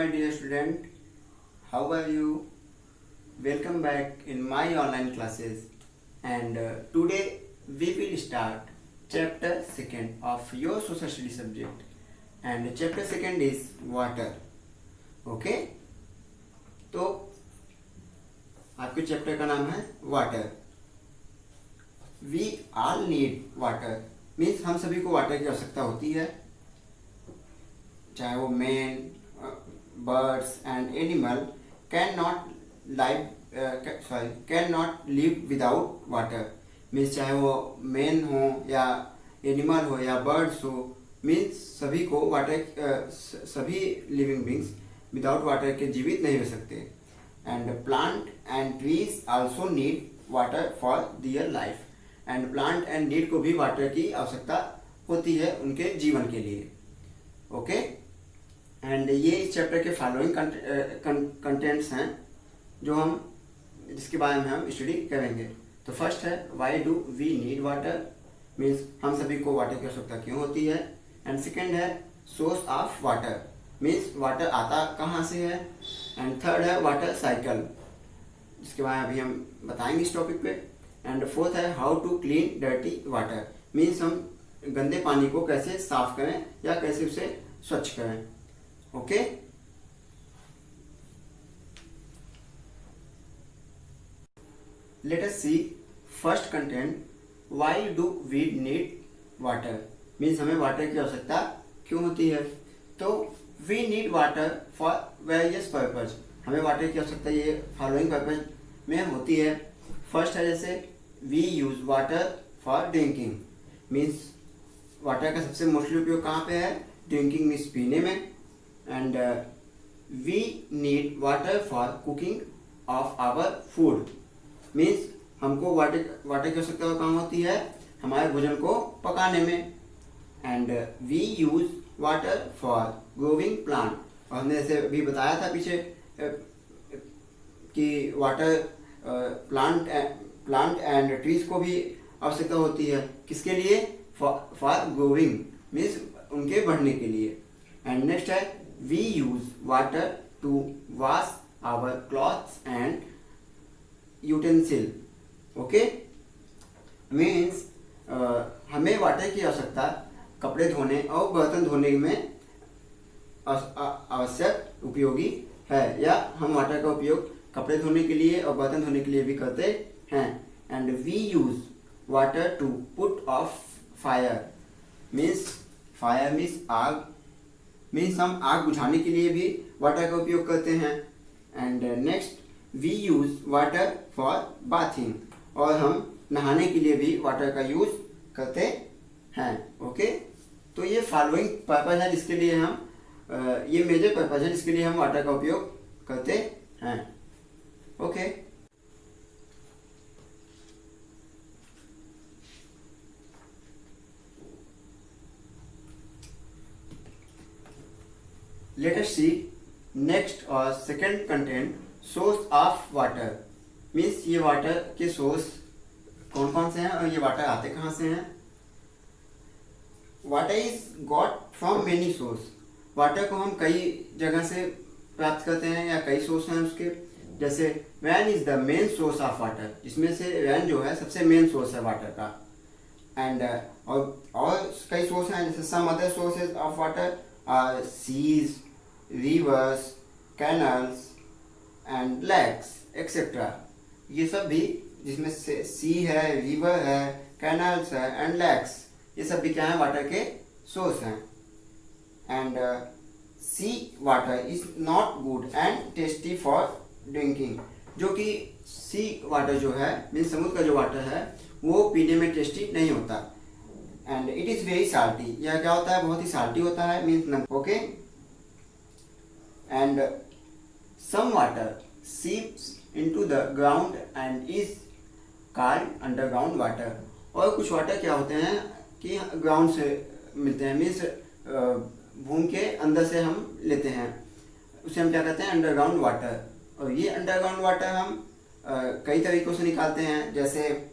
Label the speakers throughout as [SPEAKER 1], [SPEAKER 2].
[SPEAKER 1] my dear student, how are you? Welcome back in my online classes, and today we will start chapter 2nd of your social study subject, and chapter 2nd is water. Okay, तो आपके chapter का नाम है water. We all need water means हम सभी को water की आवश्यकता होती है, चाहे वो man, birds and animal can not live without water. Means चाहे वो मैन हो या एनिमल हो या बर्ड्स हो, मीन्स सभी को वाटर, सभी लिविंग बींग्स विदाउट वाटर के जीवित नहीं रह सकते. And plant and trees also need water for their life. And plant and need को भी वाटर की आवश्यकता होती है उनके जीवन के लिए. ओके, एंड ये इस चैप्टर के फॉलोइंग कंटेंट्स हैं जिसके बारे में हम स्टडी करेंगे. तो फर्स्ट है why do we need water, means हम सभी को वाटर की आवश्यकता क्यों होती है. एंड सेकेंड है source of water, means water आता कहाँ से है. एंड थर्ड है वाटर साइकिल, जिसके बारे में अभी हम बताएंगे इस टॉपिक पे. एंड फोर्थ है how to clean dirty water, means हम गंदे पानी को कैसे साफ करें या कैसे उसे स्वच्छ करें. Okay, let us see first content why do we need water, means हमें वाटर की आवश्यकता क्यों होती है. तो we need water for various purpose, हमें वाटर की आवश्यकता ये फॉलोइंग पर्पज में होती है. फर्स्ट है जैसे we use water for drinking, means water का सबसे मोस्टली उपयोग कहाँ पे है, ड्रिंकिंग मीन्स पीने में. And we need water for cooking of our food, means हमको वाटर की आवश्यकता कहाँ होती है, हमारे भोजन को पकाने में. And we use water for growing plant, और हमने जैसे अभी बताया था पीछे कि वाटर प्लांट एंड ट्रीज को भी आवश्यकता होती है. किसके लिए, फॉर ग्रोविंग मीन्स उनके बढ़ने के लिए. एंड नेक्स्ट है we use water to wash our clothes and utensil. Okay, means हमें वाटर की आवश्यकता कपड़े धोने और बर्तन धोने में आवश्यक उपयोगी है, या हम वाटर का उपयोग कपड़े धोने के लिए और बर्तन धोने के लिए भी करते हैं. And we use water to put off fire, means fire means आग, मीन्स हम आग बुझाने के लिए भी वाटर का उपयोग करते हैं. And next we use water for bathing, और हम नहाने के लिए भी वाटर का यूज करते हैं. ओके, तो ये फॉलोइंग पर्पज है जिसके लिए हम ये मेजर पर्पज है जिसके लिए हम वाटर का उपयोग करते हैं. Okay, let us see next और second content source of water, means ये वाटर के सोर्स कौन कौन से हैं और ये वाटर आते कहाँ से हैं. Water is got from many source, water को हम कई जगह से प्राप्त करते हैं या कई सोर्स हैं उसके. जैसे rain is the main source of water, जिसमें से रेन जो है सबसे मेन सोर्स है वाटर का. एंड और कई सोर्स हैं, जैसे some other sources of water are seas, rivers, canals and lakes etcetera. ये सब भी, जिसमें से सी है, रिवर है, कैनल्स है एंड लेक्स, ये सब भी क्या है, वाटर के सोर्स हैं. And sea water is not good and tasty for drinking, जो कि सी वाटर जो है मीन्स समुद्र का जो वाटर है वो पीने में टेस्टी नहीं होता. And it is very salty, यह क्या होता है, बहुत ही साल्टी होता है, means. Okay, and some water seeps into the ground and is called underground water. और कुछ वाटर क्या होते हैं कि ग्राउंड से मिलते हैं, मीन्स भूमि के अंदर से हम लेते हैं, उसे हम क्या कहते हैं, अंडरग्राउंड वाटर. और ये अंडरग्राउंड वाटर हम कई तरीकों से निकालते हैं. जैसे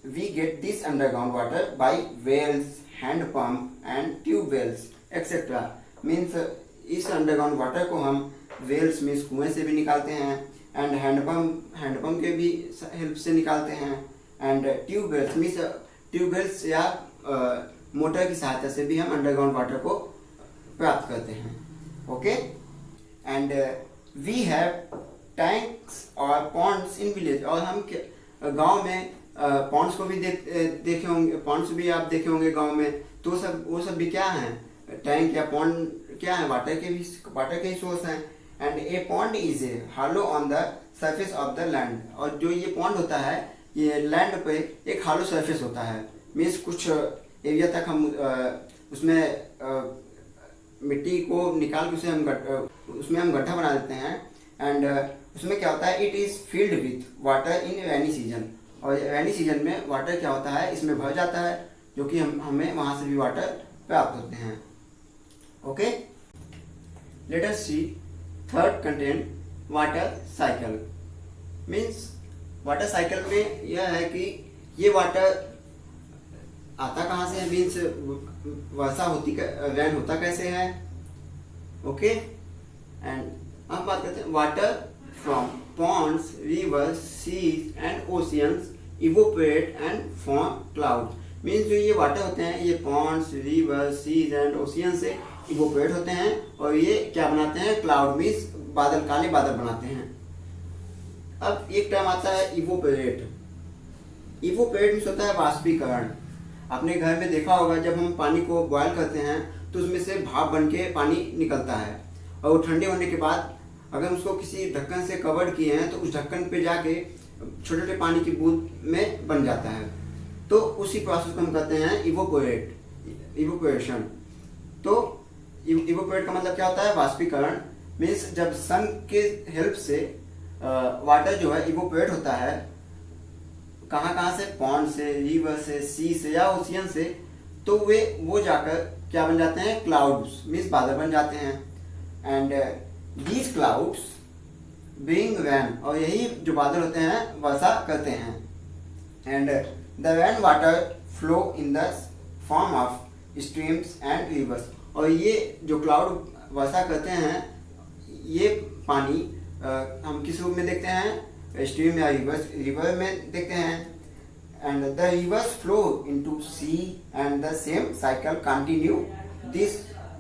[SPEAKER 1] we get this underground water by wells, hand pump and tube wells etcetera. Means इस अंडरग्राउंड वाटर को हम वेल्स मीन्स कुएं से भी निकालते हैं, एंड हैंडपम्प के भी हेल्प से निकालते हैं, एंड ट्यूबवेल्स मीन्स ट्यूबवेल्स या मोटर की सहायता से भी हम अंडरग्राउंड वाटर को प्राप्त करते हैं। Okay, and we have tanks और पॉन्ड्स इन विलेज। और हम गांव में पॉन्ड्स को भी देखे होंगे, पॉन्ड्स भी आप देखे होंगे गांव में। तो वो सब भी क्या हैं, टैंक या पॉन्ड क्या है, वाटर के ही सोर्स हैं। And A pond is a hello on the surface of the land. और जो ये पॉन्ड होता है ये लैंड पे एक हालो सरफेस होता है, मीन्स कुछ एरिया तक हम उसमें मिट्टी को निकाल के उसमें हम गड्ढा बना देते हैं। एंड उसमें क्या होता है, it is filled with water in rainy season. और रेनी सीजन में वाटर क्या होता है, इसमें भर जाता है, जो कि हमें वहाँ से भी वाटर प्राप्त होते हैं। Okay, let us see third content, water cycle. Means water cycle में यह है कि ये वाटर आता कहाँ से है, मीन्स वर्षा होती रेन होता कैसे है। ओके, एंड अब बात करते हैं water from ponds, rivers, seas and oceans evaporate and form cloud. Means जो ये वाटर होते हैं ये ponds, rivers, seas and ocean से इवोपरेट होते हैं और ये क्या बनाते हैं, क्लाउड मीन्स बादल, काले बादल बनाते हैं। अब एक टर्म आता है इवोपरेट। इवोपरेट मीन्स होता है वाष्पीकरण। आपने घर में देखा होगा जब हम पानी को बॉयल करते हैं तो उसमें से भाप बन के पानी निकलता है, और वो ठंडे होने के बाद अगर हम उसको किसी ढक्कन से कवर किए हैं तो उस ढक्कन पे जाके छोटे छोटे पानी की बूंद में बन जाता है। तो उसी प्रोसेस को हम कहते हैं इवोपोरेशन। तो इवोपोरेट का मतलब क्या होता है, वाष्पीकरण। मीन्स जब सन के हेल्प से वाटर जो है इवोपोरेट होता है, कहाँ से, पॉन्ड से, रिवर से, सी से या ओशियन से, तो वो जाकर क्या बन जाते हैं, क्लाउड्स मीन्स बादल बन जाते हैं। And these clouds bring rain, और यही जो बादल होते हैं वर्षा करते हैं। And the rain water flow in the form of streams and rivers. और ये जो क्लाउड वर्षा करते हैं ये पानी हम किस रूप में देखते हैं, स्ट्रीम या रिवर में देखते हैं। And the rivers flow into sea and the same cycle continue, this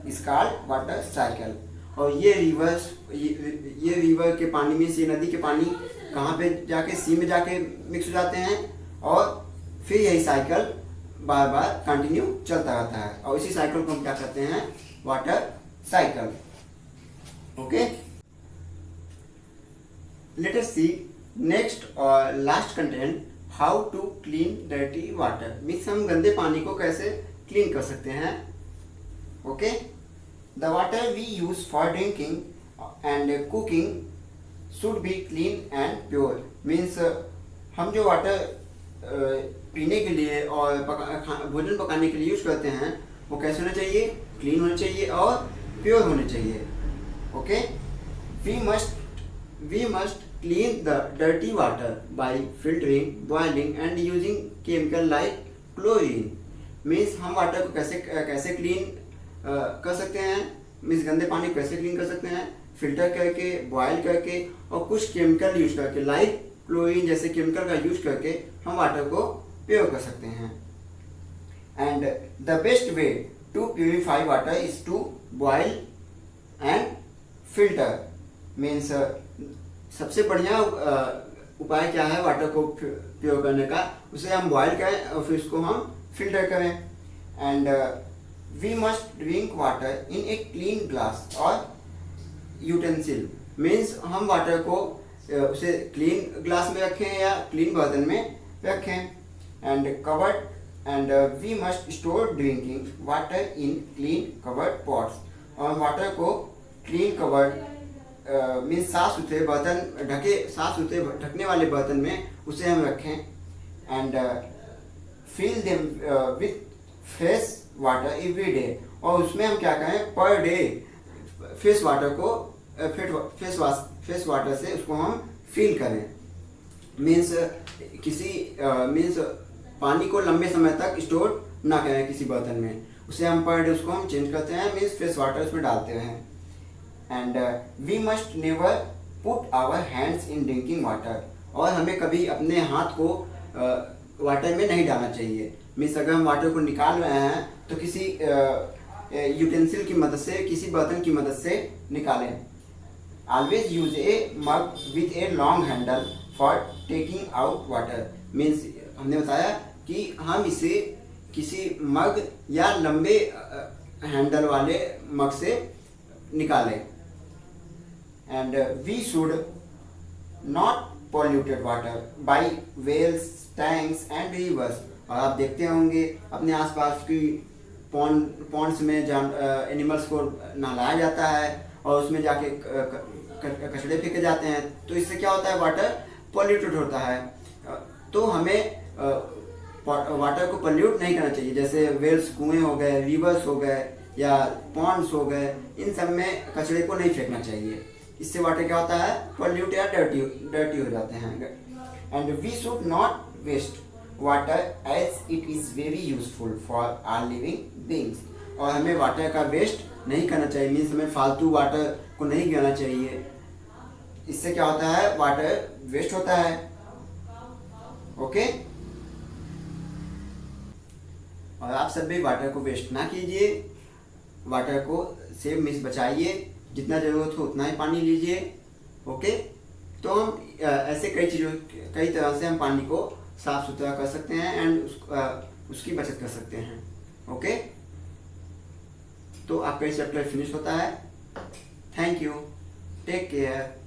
[SPEAKER 1] is called water cycle. और ये रिवर के पानी में से, नदी के पानी कहाँ पे जाके, सी में जाके मिक्स हो जाते हैं, और फिर यही साइकिल बार बार कंटिन्यू चलता रहता है, और इसी साइकिल को हम क्या कहते हैं, water cycle. Okay, let us see next और last content, how to clean dirty water. Means हम गंदे पानी को कैसे क्लीन कर सकते हैं। Okay, the water we use for drinking and cooking should be clean and pure. Means हम जो वाटर पीने के लिए और भोजन पकाने के लिए यूज करते हैं वो कैसे होना चाहिए, क्लीन होना चाहिए और प्योर होने चाहिए। Okay, we must clean the dirty water by filtering, boiling and using chemical like chlorine। Means हम वाटर को कैसे क्लीन कर सकते हैं, मीन्स गंदे पानी को कैसे क्लीन कर सकते हैं, फिल्टर करके, बॉयल करके और कुछ केमिकल यूज करके, लाइक क्लोरीन जैसे केमिकल का यूज करके हम वाटर को प्योर कर सकते हैं। And the best way to purify water is to boil and filter. Means सबसे बढ़िया उपाय क्या है वाटर को प्योर करने का, उसे हम बॉयल करें और फिर उसको हम फिल्टर करें। And we must drink water in a clean glass और यूटेंसिल। मीन्स हम वाटर को उसे क्लीन ग्लास में रखें या क्लीन बर्तन में रखें। And covered and we must store drinking water in clean covered pots. और वाटर को क्लीन कवर्ड मीन्स साफ सुथरे बर्तन, साफ सुथरे ढकने वाले बर्तन में उसे हम रखें। And fill them with fresh water every day. और उसमें हम क्या करें, पर डे फ्रेश वाटर को फ्रेश वाटर से उसको हम फिल करें। मीन्स मीन्स पानी को लंबे समय तक स्टोर ना करें किसी बर्तन में, उसे हम पर डे उसको हम चेंज करते हैं, मीन्स फ्रेश वाटर उसमें डालते हैं। And we must never put our hands in drinking water, और हमें कभी अपने हाथ को वाटर में नहीं डालना चाहिए। मीन्स अगर हम वाटर को निकाल रहे हैं तो किसी यूटेंसिल की मदद से, किसी बर्तन की मदद से निकालें। Always use A mug with a long handle for taking out water. Means हमने बताया कि हम इसे किसी मग या लंबे हैंडल वाले मग से निकालें। And we should not polluted water by wells, tanks and rivers. और आप देखते होंगे अपने आसपास की पॉन्ड्स में एनिमल्स को नहलाया जाता है और उसमें जाके कचड़े फेंके जाते हैं, तो इससे क्या होता है, वाटर पॉल्यूटेड होता है। तो हमें वाटर को पॉल्यूट नहीं करना चाहिए। जैसे वेल्स, कुएं हो गए, रिवर्स हो गए या पॉन्ड्स हो गए, इन सब में कचड़े को नहीं फेंकना चाहिए। इससे वाटर क्या होता है, पॉल्यूट या डर्टी हो जाते हैं। And we should not waste water as it is very useful for our living beings. और हमें वाटर का वेस्ट नहीं करना चाहिए। मीन्स हमें फालतू वाटर को नहीं गिरना चाहिए। इससे क्या होता है, वाटर वेस्ट होता है। ओके, और आप सब भी वाटर को वेस्ट ना कीजिए, वाटर को सेव मीन्स बचाइए, जितना ज़रूरत हो उतना ही पानी लीजिए। ओके, तो हम ऐसे कई तरह से हम पानी को साफ सुथरा कर सकते हैं एंड उसकी बचत कर सकते हैं। ओके, तो आपका ये चैप्टर फिनिश होता है। Thank you, take care.